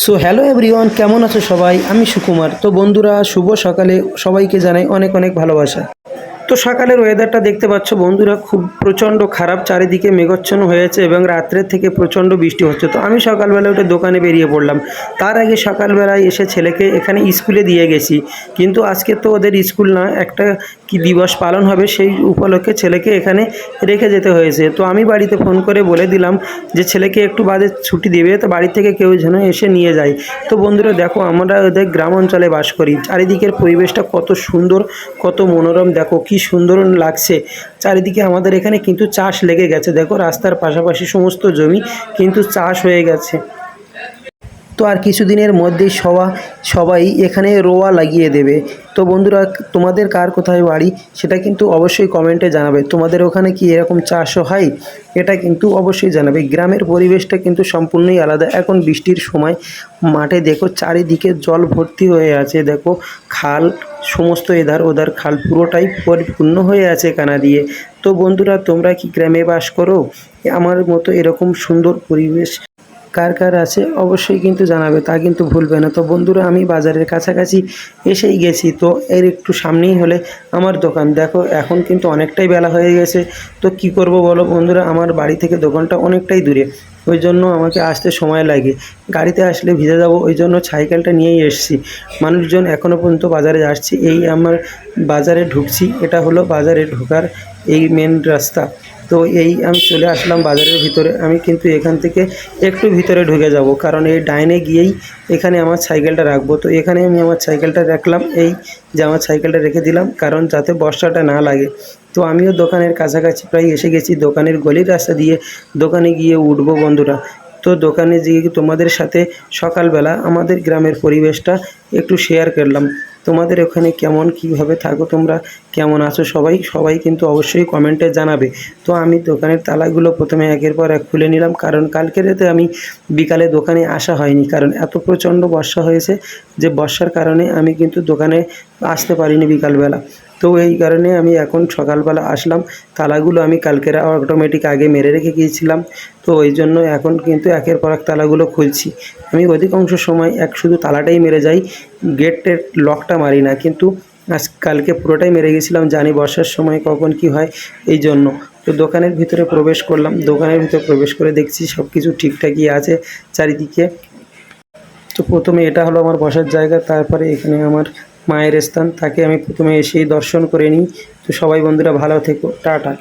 So hello everyone, কেমন আছো সবাই? আমি সুকুমার। তো বন্ধুরা, শুভ সকালে সবাইকে জানাই অনেক অনেক ভালোবাসা। তো সকালের ওয়েদারটা দেখতে পাচ্ছ বন্ধুরা, খুব প্রচণ্ড খারাপ, চারিদিকে মেঘাচ্ছন্ন হয়েছে এবং রাত্রের থেকে প্রচণ্ড বৃষ্টি হচ্ছে। তো আমি সকালবেলা উঠে দোকানে বেরিয়ে পড়লাম। তার আগে সকালবেলায় এসে ছেলেকে এখানে স্কুলে দিয়ে গেছি, কিন্তু আজকে তো ওদের স্কুল না, একটা কি দিবস পালন হবে, সেই উপলক্ষে ছেলেকে এখানে রেখে যেতে হয়েছে। তো আমি বাড়িতে ফোন করে বলে দিলাম যে ছেলেকে একটু বাদে ছুটি দিবে, তো বাড়ি থেকে কেউ যেন এসে নিয়ে যায়। তো বন্ধুরা দেখো, আমরা ওদের গ্রাম অঞ্চলে বাস করি, চারিদিকের পরিবেশটা কত সুন্দর, কত মনোরম, দেখো কি সুন্দর লাগছে। চারিদিকে আমাদের এখানে কিন্তু চাষ লেগে গেছে, দেখো রাস্তার পাশাপাশি সমস্ত জমি কিন্তু চাষ হয়ে গেছে। তো আর কিছুদিনের মধ্যেই সবাই এখানে রোয়া লাগিয়ে দেবে। তো বন্ধুরা, তোমাদের কার কোথায় বাড়ি সেটা কিন্তু অবশ্যই কমেন্টে জানাবে। তোমাদের ওখানে কি এরকম চাষও হয়? এটা কিন্তু অবশ্যই জানাবে। গ্রামের পরিবেশটা কিন্তু সম্পূর্ণই আলাদা। এখন বৃষ্টির সময় মাঠে দেখো চারিদিকে জল ভর্তি হয়ে আছে, দেখো খাল, সমস্ত এধার ওধার খাল পুরোটাই পরিপূর্ণ হয়ে আছে কানা দিয়ে। তো বন্ধুরা, তোমরা কি গ্রামে বাস করো? আমার মতো এরকম সুন্দর পরিবেশ কার কার আছে অবশ্যই কিন্তু জানাবে, তা কিন্তু ভুলবে না। তো বন্ধুরা, আমি বাজারের কাছাকাছি এসেই গেছি। তো এর একটু সামনেই হলে আমার দোকান। দেখো এখন কিন্তু অনেকটাই বেলা হয়ে গেছে। তো কি করব বলো বন্ধুরা, আমার বাড়ি থেকে দোকানটা অনেকটাই দূরে, ওই জন্য আমাকে আসতে সময় লাগে। গাড়িতে আসলে ভিজে যাব, ওই জন্য সাইকেলটা নিয়েই এসেছি। মানুষজন এখনও পর্যন্ত বাজারে আসছে, এই আমার বাজারে ঢুকছি। এটা হলো বাজারে ঢোকার এই মেন রাস্তা। তো এই আমি চলে আসলাম বাজারের ভিতরে। আমি কিন্তু এখান থেকে একটু ভিতরে ঢুকে যাব, কারণ এই ডাইনে গিয়েই এখানে আমার সাইকেলটা রাখবো। তো এখানে আমি আমার সাইকেলটা রাখলাম, এই যে আমার সাইকেলটা রেখে দিলাম, কারণ যাতে বর্ষাটা না লাগে। তো আমিও দোকানের কাছাকাছি প্রায় এসে গেছি, দোকানের গলির রাস্তা দিয়ে দোকানে গিয়ে উঠবো বন্ধুরা। তো দোকানে গিয়ে তোমাদের সাথে সকালবেলা আমাদের গ্রামের পরিবেশটা একটু শেয়ার করলাম। তোমাদের ওখানে কেমন, কীভাবে থাকো তোমরা, কেমন আছো সবাই সবাই কিন্তু অবশ্যই কমেন্টে জানাবে। তো আমি দোকানের তালাগুলো প্রথমে একের পর এক খুলে নিলাম, কারণ কালকের রাতে আমি বিকালে দোকানে আসা হয়নি, কারণ এত প্রচণ্ড বর্ষা হয়েছে যে বর্ষার কারণে আমি কিন্তু দোকানে আসতে পারিনি বিকালবেলা। তো এই কারণে আমি এখন সকালবেলা আসলাম। তালাগুলো আমি কালকের অটোমেটিক আগে মেরে রেখে গিয়েছিলাম, তো ওই জন্য এখন কিন্তু একের পর এক তালাগুলো খুলছি। আমি অধিকাংশ সময় শুধু তালাটাই মেরে যাই, গেটের লকটা মারি না, কিন্তু কালকে পুরোটাই মেরে গেছিলাম, জানি বর্ষার সময় কখন কি হয়, এই জন্য। তো দোকানের ভিতরে প্রবেশ করলাম, দোকানের ভিতরে প্রবেশ করে দেখছি সব কিছু ঠিকঠাকই আছে চারিদিকে। তো প্রথমে এটা হলো আমার বসার জায়গা, তারপরে এখানে আমার মায়ের স্থান, তাকে আমি প্রথমে এসেই দর্শন করে নিই। তো সবাই বন্ধুরা ভালো থেকো, টাটা।